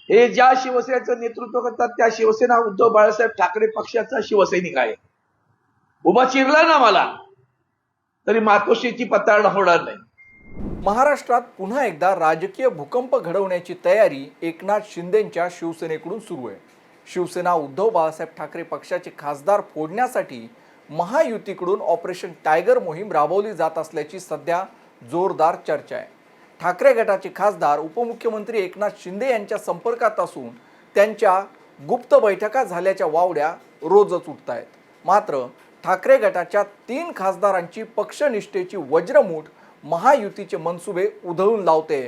हे ज्या शिवसेनेचं नेतृत्व करतात त्या शिवसेना उद्धव बाळासाहेब ठाकरे पक्षाचा शिवसैनिक आहे. उभा चिरला ना मला तरी मातोश्रीची पताळणा होणार नाही. महाराष्ट्रात पुन्हा एकदा राजकीय भूकंप घडवण्याची तयारी एकनाथ शिंदेंच्या शिवसेनेकडून सुरू आहे. शिवसेना उद्धव बाळासाहेब ठाकरे पक्षाचे खासदार फोडण्यासाठी महायुतीकडून ऑपरेशन टायगर मोहीम राबवली जात असल्याची सध्या जोरदार चर्चा आहे. ठाकरे गटाचे खासदार उपमुख्यमंत्री एकनाथ शिंदे यांच्या संपर्कात असून त्यांच्या गुप्त बैठका झाल्याच्या वावड्या रोजच उठत आहेत. मात्र ठाकरे गटाच्या 3 खासदारांची पक्षनिष्ठेची वज्रमूठ महायुतीचे मनसुबे उधळून लावते.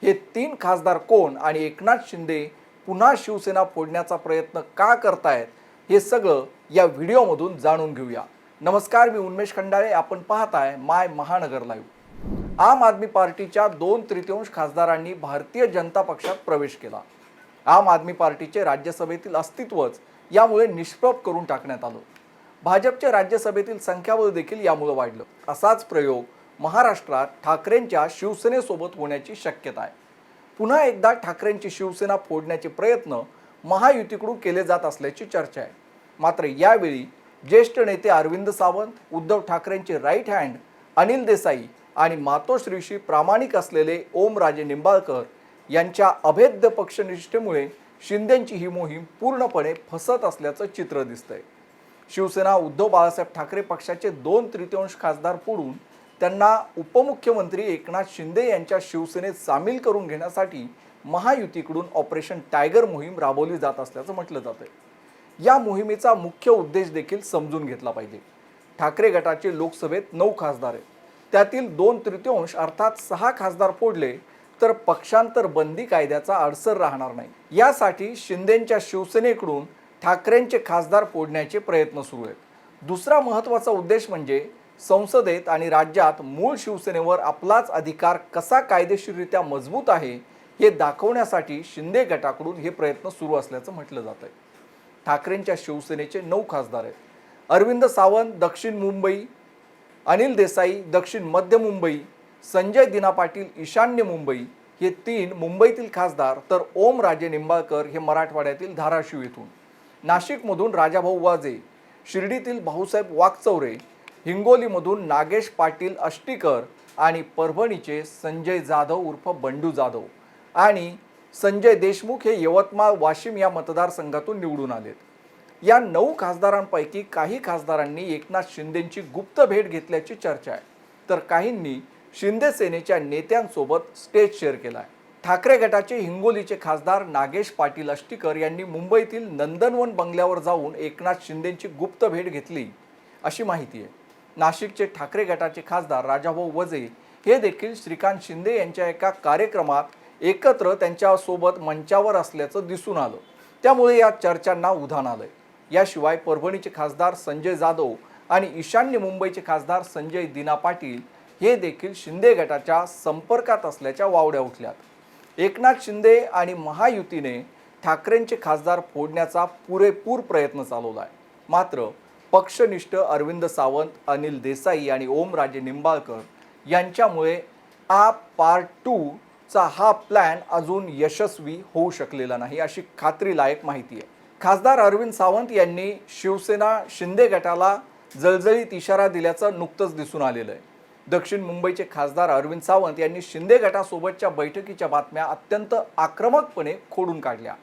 हे 3 खासदार कोण आणि एकनाथ शिंदे पुन्हा शिवसेना फोडण्याचा प्रयत्न का करतायत हे सगळं या व्हिडिओमधून जाणून घेऊया. नमस्कार, मी उन्मेष खंडाळे. आपण पाहताय माय महानगर लाईव्ह. आम आदमी पार्टीच्या 2/3 खासदारांनी भारतीय जनता पक्षात प्रवेश केला. आम आदमी पार्टीचे राज्यसभेतील अस्तित्वच यामुळे निष्प्रभ करून टाकण्यात आलं. भाजपच्या राज्यसभेतील संख्याबळ देखील यामुळे वाढलं. असाच प्रयोग महाराष्ट्रात ठाकरेंच्या शिवसेनेसोबत होण्याची शक्यता आहे. पुन्हा एकदा ठाकरेंची शिवसेना फोडण्याचे प्रयत्न महायुतीकडून केले जात असल्याची चर्चा आहे. मात्र यावेळी ज्येष्ठ नेते अरविंद सावंत, उद्धव ठाकरेंचे राईट हँड अनिल देसाई आणि मातोश्रीशी प्रामाणिक असलेले ओमराजे निंबाळकर यांच्या अभेद्य पक्षनिष्ठेमुळे शिंदेंची ही मोहीम पूर्णपणे फसत असल्याचं चित्र दिसतंय. शिवसेना उद्धव बाळासाहेब ठाकरे पक्षाचे 2/3 खासदार फोडून त्यांना उपमुख्यमंत्री एकनाथ शिंदे यांच्या शिवसेनेत सामील करून घेण्यासाठी महायुतीकडून ऑपरेशन टायगर मोहीम राबवली जात असल्याचं म्हटलं जातंय. या मोहिमेचा मुख्य उद्देश देखील समजून घेतला पाहिजे. ठाकरे गटाचे लोकसभेत 9 खासदार आहेत. त्यातील 2/3 अर्थात 6 खासदार फोडले तर पक्षांतर बंदी कायद्याचा अडसर राहणार नाही. यासाठी शिंदेंच्या शिवसेनेकडून ठाकरेंचे खासदार फोडण्याचे प्रयत्न सुरू आहेत. दुसरा महत्त्वाचा उद्देश म्हणजे संसदेत आणि राज्यात मूळ शिवसेनेवर आपलाच अधिकार कसा कायदेशीररित्या मजबूत आहे हे दाखवण्यासाठी शिंदे गटाकडून हे प्रयत्न सुरू असल्याचं म्हटलं जात आहे. ठाकरेंच्या शिवसेनेचे 9 खासदार आहेत. अरविंद सावंत दक्षिण मुंबई, अनिल देसाई दक्षिण मध्य मुंबई, संजय दिना पाटील ईशान्य मुंबई हे 3 मुंबईतील खासदार, तर ओमराजे निंबाळकर हे मराठवाड्यातील धाराशिव येथून, नाशिकमधून राजाभाऊ वाजे, शिर्डीतील भाऊसाहेब वाकचौरे, हिंगोलीमधून नागेश पाटील अष्टीकर आणि परभणीचे संजय जाधव उर्फ बंडू जाधव आणि संजय देशमुख हे यवतमाळ वाशिम या मतदारसंघातून निवडून आलेत. या 9 खासदारांपैकी काही खासदारांनी एकनाथ शिंदेंची गुप्त भेट घेतल्याची चर्चा आहे, तर काहींनी शिंदे सेनेच्या नेत्यांसोबत स्टेज शेअर केला आहे. ठाकरे गटाचे हिंगोलीचे खासदार नागेश पाटील अष्टीकर यांनी मुंबईतील नंदनवन बंगल्यावर जाऊन एकनाथ शिंदेंची गुप्त भेट घेतली अशी माहिती आहे. नाशिकचे ठाकरे गटाचे खासदार राजाभाऊ वजे हे देखील श्रीकांत शिंदे यांच्या एका कार्यक्रमात एकत्र त्यांच्यासोबत मंचावर असल्याचं दिसून आलं. त्यामुळे या चर्चांना उधाण आलंय. याशिवाय परभणीचे खासदार संजय जाधव आणि ईशान्य मुंबईचे खासदार संजय दिना पाटील हे देखील शिंदे गटाच्या संपर्कात असल्याच्या वावड्या उठल्यात. एकनाथ शिंदे आणि महायुतीने ठाकरेंचे खासदार फोडण्याचा पुरेपूर प्रयत्न चालवला आहे. मात्र पक्षनिष्ठ अरविंद सावंत, अनिल देसाई आणि ओमराजे निंबाळकर यांच्यामुळे पार्ट 2 चा हा प्लॅन अजून यशस्वी होऊ शकलेला नाही अशी खात्रीलायक माहिती आहे. खासदार अरविंद सावंत यांनी शिवसेना शिंदे गटाला जळजळीत इशारा दिल्याचं नुकतंच दिसून आलेलं आहे. दक्षिण मुंबईचे खासदार अरविंद सावंत यांनी शिंदे गटासोबतच्या बैठकीच्या बातम्या अत्यंत आक्रमकपणे खोडून काढल्या.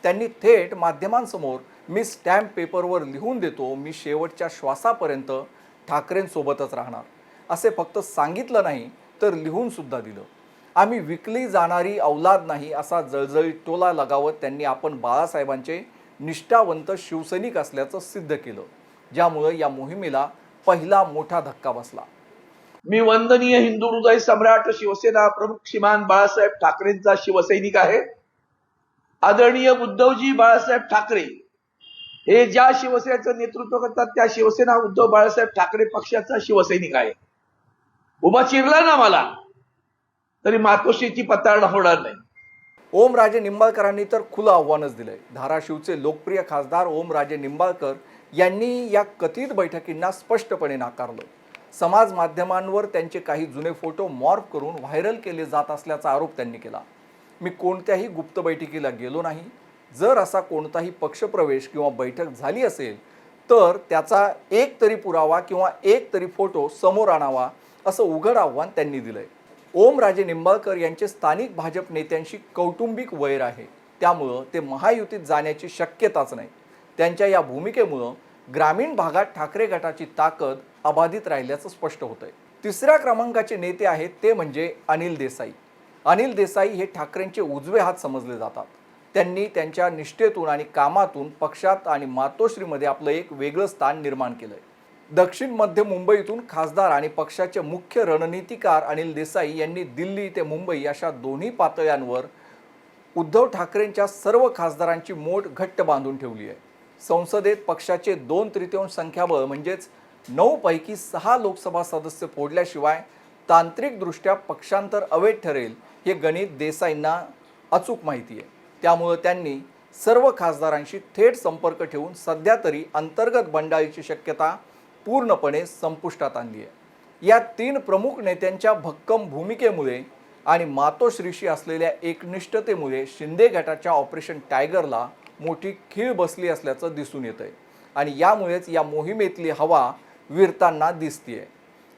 त्यांनी थेट माध्यमांसमोर मी स्टॅम्प पेपरवर लिहून देतो, मी शेवटच्या श्वासापर्यंत ठाकरेंसोबतच राहणार असे फक्त सांगितलं नाही तर लिहून सुद्धा दिलं. आम्ही विकली जाणारी औलाद नाही असा जळजळीत टोला लगावत त्यांनी आपण बाळासाहेबांचे निष्ठावंत शिवसैनिक असल्याचं सिद्ध केलं, ज्यामुळे या मोहिमेला पहिला मोठा धक्का बसला. मी वंदनीय हिंदू हृदय सम्राट शिवसेना प्रमुख श्रीमान बाळासाहेब ठाकरेंचा शिवसैनिक आहे. आदरणीय उद्धवजी बाळासाहेब ठाकरे हे ज्या शिवसेनेचं नेतृत्व करतात त्या शिवसेना उद्धव बाळासाहेब ठाकरे पक्षाचा शिवसैनिक आहे. उभा चिरला ना मला तरी मातोश्रीची पताळणा होणार नाही. ओमराजे निंबाळकरांनी तर खुलं आव्हानच दिलंय. धाराशिवचे लोकप्रिय खासदार ओमराजे निंबाळकर यांनी या कथित बैठकींना स्पष्टपणे नाकारलं. समाज माध्यमांवर त्यांचे काही जुने फोटो मॉर्फ करून व्हायरल केले जात असल्याचा आरोप त्यांनी केला. मी कोणत्याही गुप्त बैठकीला गेलो नाही. जर असा कोणताही पक्षप्रवेश किंवा बैठक झाली असेल तर त्याचा एक तरी पुरावा किंवा एक तरी फोटो समोर आणावा, असं उघड आव्हान त्यांनी दिलंय. ओमराजे निंबाळकर यांचे स्थानिक भाजप नेत्यांशी कौटुंबिक वैर आहे, त्यामुळं ते महायुतीत जाण्याची शक्यताच नाही. त्यांच्या या भूमिकेमुळं ग्रामीण भागात ठाकरे गटाची ताकद अबाधित राहिल्याचं स्पष्ट होतंय. तिसऱ्या क्रमांकाचे नेते आहेत ते म्हणजे अनिल देसाई. अनिल देसाई हे ठाकरेंचे उजवे हात समजले जातात. त्यांनी त्यांच्या निष्ठेतून आणि कामातून पक्षात आणि मातोश्रीमध्ये आपलं एक वेगळं स्थान निर्माण केलंय. दक्षिण मध्य मुंबईतून खासदार आणि पक्षाचे मुख्य रणनीतिकार अनिल देसाई यांनी दिल्ली ते मुंबई अशा दोन्ही पातळ्यांवर उद्धव ठाकरेंच्या सर्व खासदारांची मोठ घट्ट बांधून ठेवली आहे. संसदेत पक्षाचे 2/3 संख्याबळ म्हणजेच 9 पैकी 6 लोकसभा सदस्य फोडल्याशिवाय तांत्रिकदृष्ट्या पक्षांतर अवैध ठरेल हे गणित देसाईंना अचूक माहिती आहे. त्यामुळे त्यांनी सर्व खासदारांशी थेट संपर्क ठेवून सध्या तरी अंतर्गत बंडाळीची शक्यता पूर्णपणे संपुष्टात आणली आहे. या 3 प्रमुख नेत्यांच्या भक्कम भूमिकेमुळे आणि मातोश्रीशी असलेल्या एकनिष्ठतेमुळे शिंदे गटाच्या ऑपरेशन टायगरला मोठी खीळ बसली असल्याचं दिसून येतंय आणि यामुळेच या मोहिमेतली हवा विरताना दिसतेय.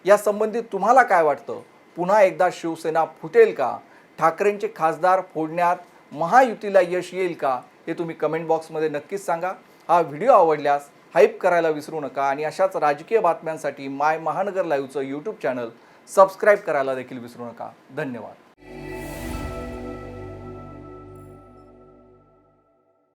या संबंधित तुम्हाला काय वाटतं? पुन्हा एकदा शिवसेना फुटेल का? ठाकरेंचे खासदार फोडण्यात महायुतीला यश येईल का? हे तुम्ही कमेंट बॉक्समध्ये नक्कीच सांगा. हा व्हिडिओ आवडल्यास हाईप करायला विसरू नका आणि अशाच राजकीय बातम्यांसाठी माय महानगर लाईव्हचं यूट्यूब चॅनल सबस्क्राईब करायला देखील विसरू नका. धन्यवाद.